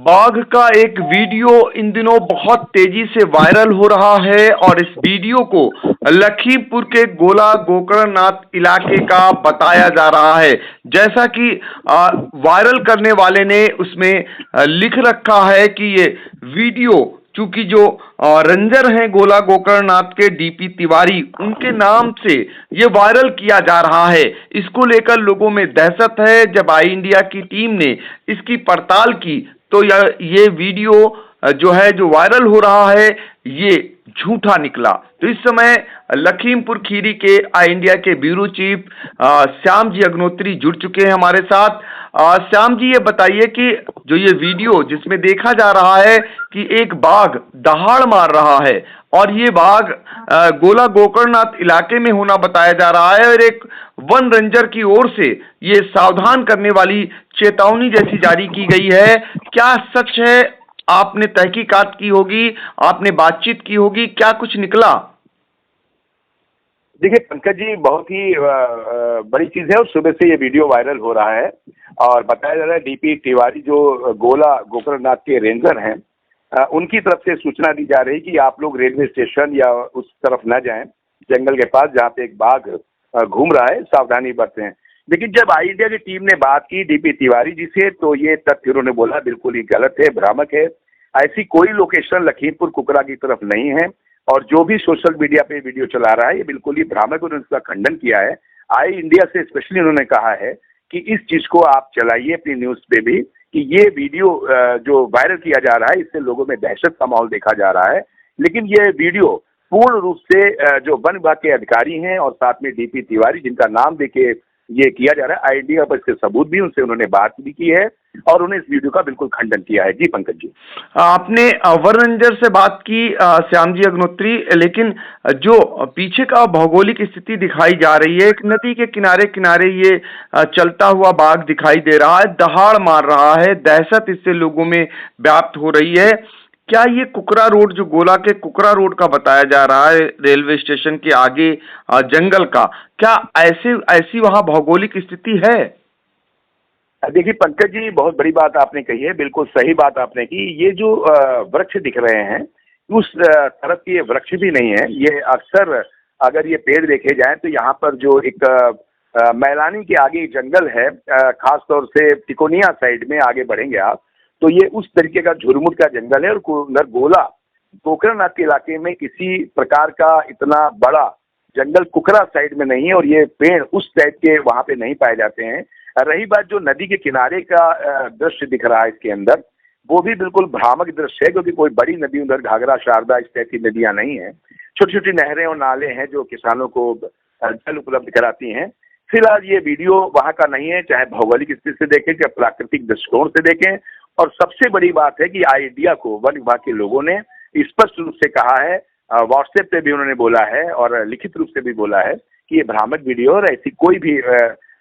बाघ का एक वीडियो इन दिनों बहुत तेजी से वायरल हो रहा है और इस वीडियो को लखीमपुर के गोला गोकर्णनाथ इलाके का बताया जा रहा है। जैसा कि वायरल करने वाले ने उसमें लिख रखा है कि ये वीडियो, चूंकि जो रेंजर हैं गोला गोकर्णनाथ के डीपी तिवारी, उनके नाम से ये वायरल किया जा रहा है। इसको लेकर लोगों में दहशत है। जब आई इंडिया की टीम ने इसकी पड़ताल की तो ये वीडियो जो वायरल हो रहा है ये झूठा निकला। तो इस समय लखीमपुर खीरी के आई इंडिया के ब्यूरो चीफ श्याम जी अग्नोत्री जुड़ चुके हैं हमारे साथ। श्याम जी, ये बताइए कि जो ये वीडियो जिसमें देखा जा रहा है कि एक बाघ दहाड़ मार रहा है और ये बाघ गोला गोकर्णनाथ इलाके में होना बताया जा रहा है और एक वन रेंजर की ओर से ये सावधान करने वाली चेतावनी जैसी जारी की गई है, क्या सच है? आपने तहकीकात की होगी, आपने बातचीत की होगी, क्या कुछ निकला? देखिए पंकज जी, बहुत ही बड़ी चीज है और सुबह से ये वीडियो वायरल हो रहा है और बताया जा रहा है डीपी तिवारी जो गोला गोकर्णनाथ के रेंजर हैं, उनकी तरफ से सूचना दी जा रही कि आप लोग रेलवे स्टेशन या उस तरफ न जाएं, जंगल के पास जहां पे एक बाघ घूम रहा है, सावधानी बरतें। लेकिन जब आई इंडिया की टीम ने बात की डीपी तिवारी जी से तो ये तथ्य उन्होंने बोला बिल्कुल ही गलत है, भ्रामक है। ऐसी कोई लोकेशन लखीमपुर कुकरा की तरफ नहीं है और जो भी सोशल मीडिया पे वीडियो चला रहा है ये बिल्कुल ही भ्रामक, उन्होंने इसका खंडन किया है। आई इंडिया से स्पेशली उन्होंने कहा है कि इस चीज को आप चलाइए अपनी न्यूज पे भी कि ये वीडियो जो वायरल किया जा रहा है इससे लोगों में दहशत का माहौल देखा जा रहा है। लेकिन ये वीडियो पूर्ण रूप से जो वन विभाग के अधिकारी हैं और साथ में डीपी तिवारी जिनका नाम देके ये किया जा रहा है, आई इंडिया पर इसके सबूत भी, उनसे उन्होंने बात भी की है और उन्हें इस वीडियो का बिल्कुल खंडन किया है। जी पंकज जी, आपने वन रेंजर से बात की श्याम जी अग्नोत्री, लेकिन जो पीछे का भौगोलिक स्थिति दिखाई जा रही है, एक नदी के किनारे किनारे ये चलता हुआ बाघ दिखाई दे रहा है, दहाड़ मार रहा है, दहशत इससे लोगों में व्याप्त हो रही है। क्या ये कुकरा रोड, जो गोला के कुकरा रोड का बताया जा रहा है, रेलवे स्टेशन के आगे जंगल का, क्या ऐसी वहां भौगोलिक स्थिति है? देखिए पंकज जी, बहुत बड़ी बात आपने कही है, बिल्कुल सही बात आपने की। ये जो वृक्ष दिख रहे हैं उस तरफ के ये वृक्ष भी नहीं है। ये अक्सर अगर ये पेड़ देखे जाएं तो यहाँ पर जो एक मैलानी के आगे जंगल है, खास तौर से तिकोनिया साइड में आगे बढ़ेंगे आप तो ये उस तरीके का झुरमुट का जंगल है और उधर गोला गोकर्णनाथ के इलाके में किसी प्रकार का इतना बड़ा जंगल कुकरा साइड में नहीं है और ये पेड़ उस टाइप के वहां पे नहीं पाए जाते हैं। रही बात जो नदी के किनारे का दृश्य दिख रहा है इसके अंदर, वो भी बिल्कुल भ्रामक दृश्य है क्योंकि कोई बड़ी नदी उधर घाघरा, शारदा इस टाइप की नदियां नहीं है। छोटी छोटी नहरें और नाले हैं जो किसानों को जल उपलब्ध कराती हैं। फिलहाल ये वीडियो वहां का नहीं है, चाहे भौगोलिक स्थिति से देखें चाहे प्राकृतिक दृष्टिकोण से देखें। और सबसे बड़ी बात है कि आई इंडिया को वन विभाग के लोगों ने स्पष्ट रूप से कहा है, व्हाट्सएप पे भी उन्होंने बोला है और लिखित रूप से भी बोला है कि ये भ्रामक वीडियो और ऐसी कोई भी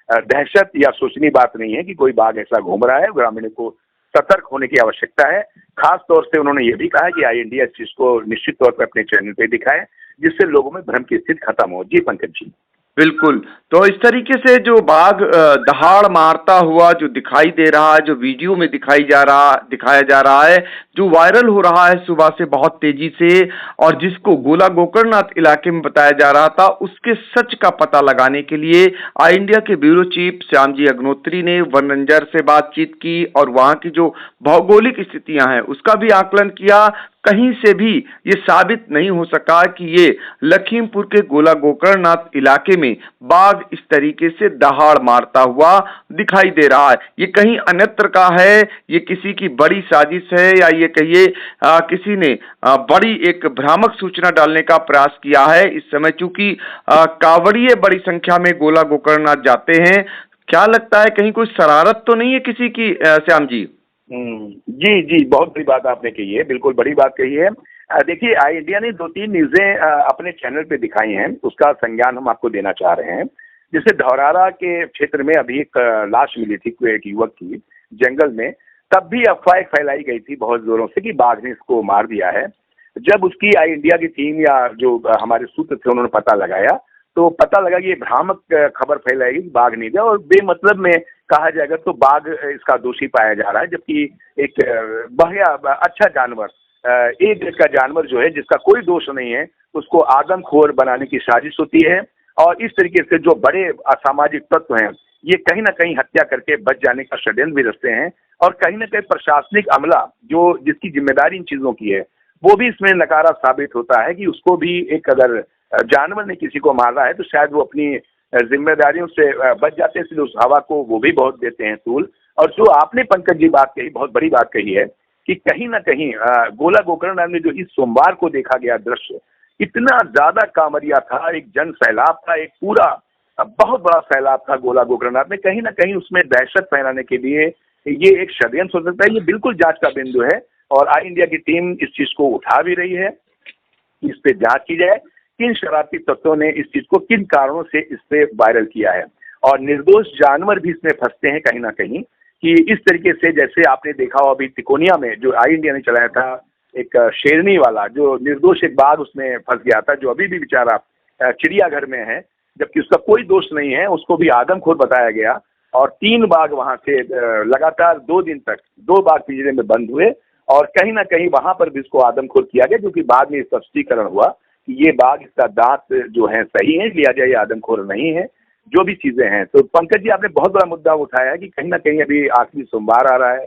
दहशत या सोचनीय बात नहीं है कि कोई बाघ ऐसा घूम रहा है। ग्रामीणों को सतर्क होने की आवश्यकता है। खास तौर से उन्होंने ये भी कहा है कि आई इंडिया इस चीज को निश्चित तौर पर अपने चैनल पे दिखाए जिससे लोगों में भ्रम की स्थिति खत्म हो। जी पंकज जी। बिल्कुल। तो इस तरीके से जो बाघ दहाड़ मारता हुआ जो दिखाई दे रहा है, जो वीडियो में दिखाया जा रहा है, जो वायरल हो रहा है सुबह से बहुत तेजी से, और जिसको गोला गोकर्णनाथ इलाके में बताया जा रहा था, उसके सच का पता लगाने के लिए आई इंडिया के ब्यूरो चीफ श्यामजी अग्नोत्री ने वन रेंजर से बातचीत की और वहां की जो भौगोलिक स्थितियां हैं उसका भी आकलन किया। कहीं से भी ये साबित नहीं हो सका कि ये लखीमपुर के गोला गोकर्णनाथ इलाके में बाघ इस तरीके से दहाड़ मारता हुआ दिखाई दे रहा है। ये कहीं अन्यत्र का है, ये किसी की बड़ी साजिश है, या ये कहिए किसी ने बड़ी एक भ्रामक सूचना डालने का प्रयास किया है। इस समय चूंकि कांवड़िए बड़ी संख्या में गोला गोकर्णनाथ जाते हैं, क्या लगता है कहीं कोई शरारत तो नहीं है किसी की, श्याम जी? जी जी, बहुत बड़ी बात आपने कही है, बिल्कुल बड़ी बात कही है। देखिए, आई इंडिया ने 2-3 न्यूज़ें अपने चैनल पे दिखाई हैं, उसका संज्ञान हम आपको देना चाह रहे हैं। जैसे धौरारा के क्षेत्र में अभी एक लाश मिली थी कोई एक युवक की जंगल में, तब भी अफवाह फैलाई गई थी बहुत जोरों से कि बाघ ने इसको मार दिया है। जब उसकी आई इंडिया की टीम या जो हमारे सूत्र थे उन्होंने पता लगाया, तो पता लगा कि ये भ्रामक खबर फैलाएगी कि बाघ नहीं दिया और बेमतलब में कहा जाएगा तो बाघ इसका दोषी पाया जा रहा है, जबकि एक बढ़िया अच्छा जानवर, एक देश का जानवर जो है जिसका कोई दोष नहीं है, उसको आदमखोर बनाने की साजिश होती है। और इस तरीके से जो बड़े असामाजिक तत्व हैं, ये कहीं ना कहीं हत्या करके बच जाने का षड्यंत्र भी रचते हैं। और कहीं ना कहीं प्रशासनिक अमला जो जिसकी जिम्मेदारी इन चीजों की है, वो भी इसमें नकारा साबित होता है कि उसको भी एक अगर जानवर ने किसी को मार रहा है तो शायद वो अपनी जिम्मेदारियों से बच जाते हैं, इसलिए उस हवा को वो भी बहुत देते हैं तूल। और जो आपने पंकज जी बात कही, बहुत बड़ी बात कही है कि कहीं ना कहीं गोला गोकर्णनाथ में जो इस सोमवार को देखा गया दृश्य, इतना ज्यादा कांवरिया था, एक जन सैलाब था, एक पूरा बहुत बड़ा सैलाब था गोला गोकर्णनाथ में। कहीं ना कहीं उसमें दहशत फैलाने के लिए ये एक षड्यंत्र हो सकता है। ये बिल्कुल जांच का बिंदु है और आई इंडिया की टीम इस चीज को उठा भी रही है। इस पे जांच की जाए किन शरारती तत्वों ने इस चीज को किन कारणों से इस पे वायरल किया है, और निर्दोष जानवर भी इसमें फंसते हैं कहीं ना कहीं। कि इस तरीके से जैसे आपने देखा हो अभी तिकोनिया में जो आई इंडिया ने चलाया था एक शेरनी वाला, जो निर्दोष एक बाघ उसमें फंस गया था, जो अभी भी बेचारा चिड़ियाघर में है, जबकि उसका कोई दोष नहीं है, उसको भी आदमखोर बताया गया। और 3 बाघ वहां से लगातार 2 दिन तक 2 बाघ पिंजरे में बंद हुए और कहीं ना कहीं वहां पर भी इसको आदमखोर किया गया, क्योंकि बाद में स्पष्टीकरण हुआ कि ये बाघ इसका दांत जो है सही है, लिहाजा ये आदमखोर नहीं है, जो भी चीजें हैं। तो पंकज जी आपने बहुत बड़ा मुद्दा उठाया है कि कहीं ना कहीं अभी आखिरी सोमवार आ रहा है,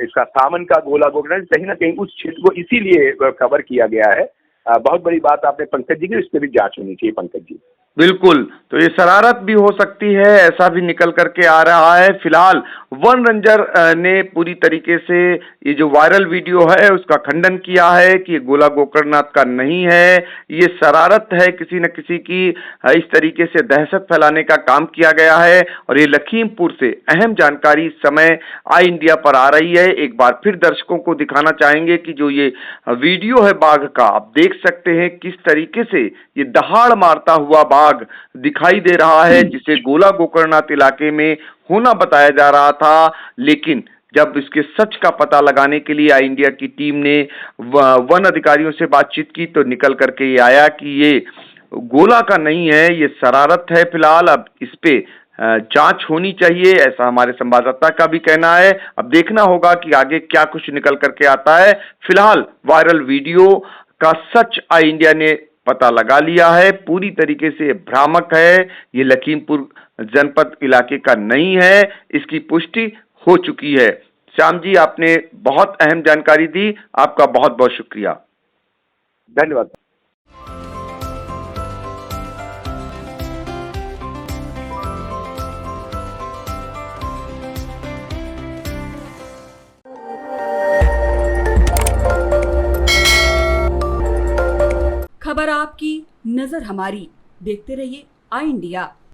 इसका सावन का गोला गोकर्णनाथ कहीं ना कहीं उस क्षेत्र को इसीलिए कवर किया गया है। बहुत बड़ी बात आपने पंकज जी की, इस पर भी जांच होनी चाहिए पंकज जी। बिल्कुल, तो ये शरारत भी हो सकती है, ऐसा भी निकल करके आ रहा है। फिलहाल वन रेंजर ने पूरी तरीके से ये जो वायरल वीडियो है उसका खंडन किया है कि ये गोला गोकर्णनाथ का नहीं है, ये शरारत है किसी न किसी की। इस तरीके से दहशत फैलाने का काम किया गया है और ये लखीमपुर से अहम जानकारी इस समय आई इंडिया पर आ रही है। एक बार फिर दर्शकों को दिखाना चाहेंगे कि जो ये वीडियो है बाघ का, आप देख सकते हैं किस तरीके से ये दहाड़ मारता हुआ बाघ दिखाई दे रहा है, जिसे गोला गोकर्णनाथ इलाके में होना बताया जा रहा था। लेकिन जब इसके सच का पता लगाने के लिए आई इंडिया की टीम ने वन अधिकारियों से बातचीत की तो निकल करके ये आया कि ये गोला का नहीं है, ये शरारत है। फिलहाल अब इस पे जांच होनी चाहिए, ऐसा हमारे संवाददाता का भी कहना है। अब देखना होगा कि आगे क्या कुछ निकल करके आता है। फिलहाल वायरल वीडियो का सच आई इंडिया ने पता लगा लिया है, पूरी तरीके से भ्रामक है, ये लखीमपुर जनपद इलाके का नहीं है, इसकी पुष्टि हो चुकी है। श्याम जी, आपने बहुत अहम जानकारी दी, आपका बहुत बहुत शुक्रिया। धन्यवाद। खबर आपकी, नजर हमारी। देखते रहिए आई इंडिया।